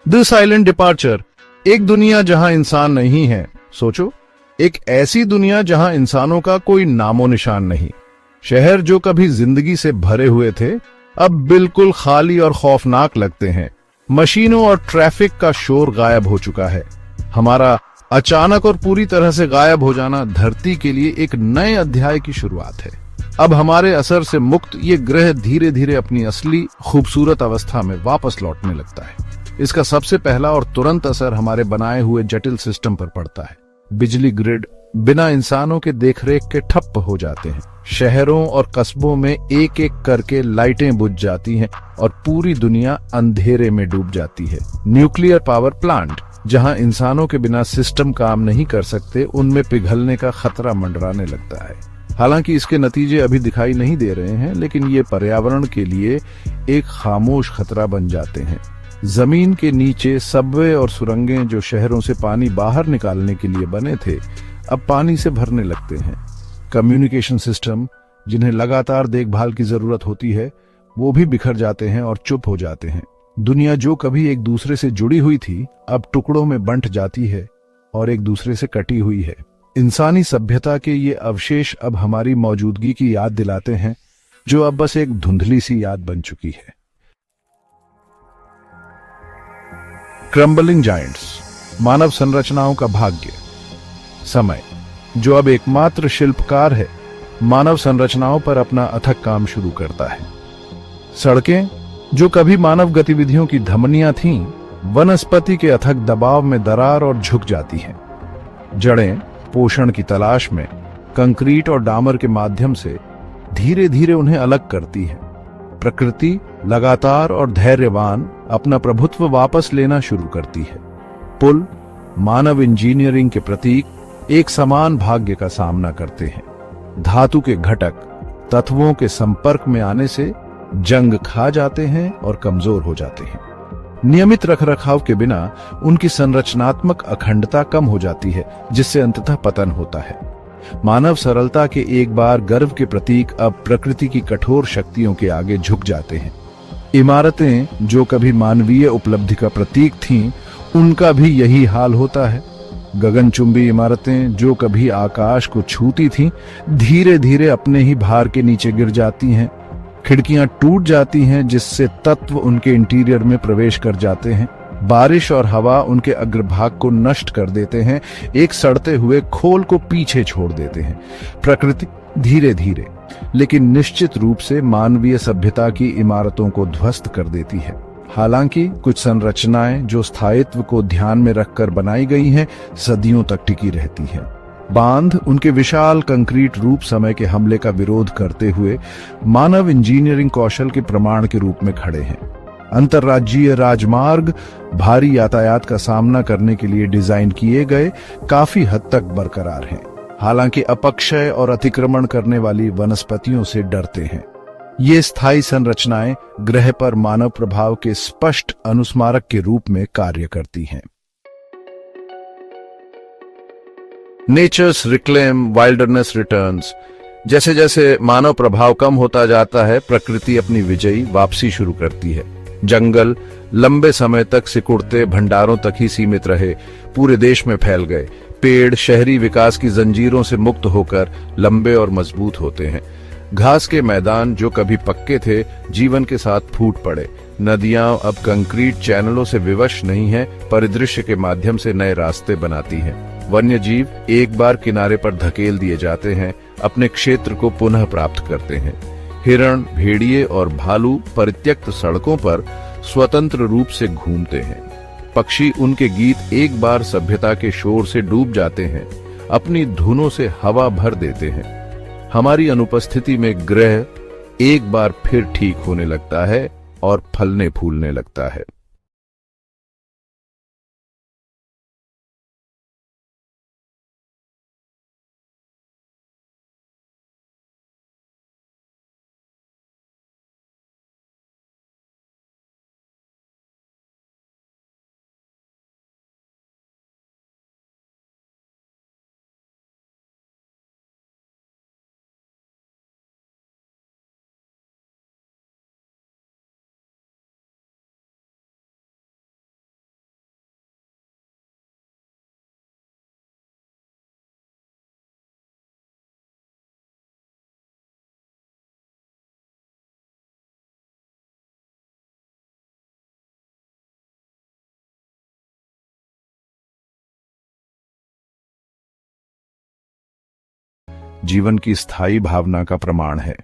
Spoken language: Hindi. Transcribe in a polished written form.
द साइलेंट डिपार्चर, एक दुनिया जहां इंसान नहीं है। सोचो, एक ऐसी दुनिया जहां इंसानों का कोई नामो निशान नहीं। शहर जो कभी जिंदगी से भरे हुए थे, अब बिल्कुल खाली और खौफनाक लगते हैं। मशीनों और ट्रैफिक का शोर गायब हो चुका है। हमारा अचानक और पूरी तरह से गायब हो जाना धरती के लिए एक नए अध्याय की शुरुआत है। अब हमारे असर से मुक्त ये ग्रह धीरे धीरे अपनी असली खूबसूरत अवस्था में वापस लौटने लगता है। इसका सबसे पहला और तुरंत असर हमारे बनाए हुए जटिल सिस्टम पर पड़ता है। बिजली ग्रिड बिना इंसानों के देखरेख के ठप्प हो जाते हैं। शहरों और कस्बों में एक एक करके लाइटें बुझ जाती हैं और पूरी दुनिया अंधेरे में डूब जाती है। न्यूक्लियर पावर प्लांट जहां इंसानों के बिना सिस्टम काम नहीं कर सकते, उनमें पिघलने का खतरा मंडराने लगता है। हालांकि इसके नतीजे अभी दिखाई नहीं दे रहे हैं, लेकिन ये पर्यावरण के लिए एक खामोश खतरा बन जाते हैं। जमीन के नीचे सबवे और सुरंगें जो शहरों से पानी बाहर निकालने के लिए बने थे, अब पानी से भरने लगते हैं। कम्युनिकेशन सिस्टम जिन्हें लगातार देखभाल की जरूरत होती है, वो भी बिखर जाते हैं और चुप हो जाते हैं। दुनिया जो कभी एक दूसरे से जुड़ी हुई थी, अब टुकड़ों में बंट जाती है और एक दूसरे से कटी हुई है। इंसानी सभ्यता के ये अवशेष अब हमारी मौजूदगी की याद दिलाते हैं, जो अब बस एक धुंधली सी याद बन चुकी है। क्रम्बलिंग जायंट्स, मानव संरचनाओं का भाग्य। समय, जो अब एकमात्र शिल्पकार है, मानव संरचनाओं पर अपना अथक काम शुरू करता है। सड़कें, जो कभी मानव गतिविधियों की धमनियां थीं, वनस्पति के अथक दबाव में दरार और झुक जाती हैं। जड़ें पोषण की तलाश में कंक्रीट और डामर के माध्यम से धीरे धीरे उन्हें अलग करती है। प्रकृति लगातार और धैर्यवान अपना प्रभुत्व वापस लेना शुरू करती है। पुल, मानव इंजीनियरिंग के प्रतीक, एक समान भाग्य का सामना करते हैं। धातु के घटक तत्वों के संपर्क में आने से जंग खा जाते हैं और कमजोर हो जाते हैं। नियमित रखरखाव के बिना उनकी संरचनात्मक अखंडता कम हो जाती है, जिससे अंततः पतन होता है। मानव सरलता के एक बार गर्व के प्रतीक अब प्रकृति की कठोर शक्तियों के आगे झुक जाते हैं। इमारतें, जो कभी मानवीय उपलब्धि का प्रतीक थीं, उनका भी यही हाल होता है। गगनचुंबी इमारतें, जो कभी आकाश को छूती थीं, धीरे धीरे अपने ही भार के नीचे गिर जाती हैं। खिड़कियां टूट जाती हैं, जिससे तत्व उनके इंटीरियर में प्रवेश कर जाते हैं। बारिश और हवा उनके अग्रभाग को नष्ट कर देते हैं, एक सड़ते हुए खोल को पीछे छोड़ देते हैं। प्रकृति धीरे धीरे लेकिन निश्चित रूप से मानवीय सभ्यता की इमारतों को ध्वस्त कर देती है। हालांकि कुछ संरचनाएं जो स्थायित्व को ध्यान में रखकर बनाई गई हैं, सदियों तक टिकी रहती हैं। बांध उनके विशाल कंक्रीट रूप समय के हमले का विरोध करते हुए मानव इंजीनियरिंग कौशल के प्रमाण के रूप में खड़े हैं। अंतर्राज्यीय राजमार्ग भारी यातायात का सामना करने के लिए डिजाइन किए गए काफी हद तक बरकरार हैं, हालांकि अपक्षय और अतिक्रमण करने वाली वनस्पतियों से डरते हैं। ये स्थायी संरचनाएं ग्रह पर मानव प्रभाव के स्पष्ट अनुस्मारक के रूप में कार्य करती हैं। Nature's reclaim, wilderness returns. जैसे जैसे मानव प्रभाव कम होता जाता है, प्रकृति अपनी विजयी वापसी शुरू करती है। जंगल लंबे समय तक सिकुड़ते भंडारों तक ही सीमित रहे, पूरे देश में फैल गए। पेड़ शहरी विकास की जंजीरों से मुक्त होकर लंबे और मजबूत होते हैं। घास के मैदान, जो कभी पक्के थे, जीवन के साथ फूट पड़े। नदियां अब कंक्रीट चैनलों से विवश नहीं हैं, परिदृश्य के माध्यम से नए रास्ते बनाती हैं। वन्य जीव एक बार किनारे पर धकेल दिए जाते हैं, अपने क्षेत्र को पुनः प्राप्त करते हैं। हिरण, भेड़िए और भालू परित्यक्त सड़कों पर स्वतंत्र रूप से घूमते हैं। पक्षी उनके गीत एक बार सभ्यता के शोर से डूब जाते हैं, अपनी धुनों से हवा भर देते हैं। हमारी अनुपस्थिति में ग्रह एक बार फिर ठीक होने लगता है और फलने फूलने लगता है। जीवन की स्थायी भावना का प्रमाण है।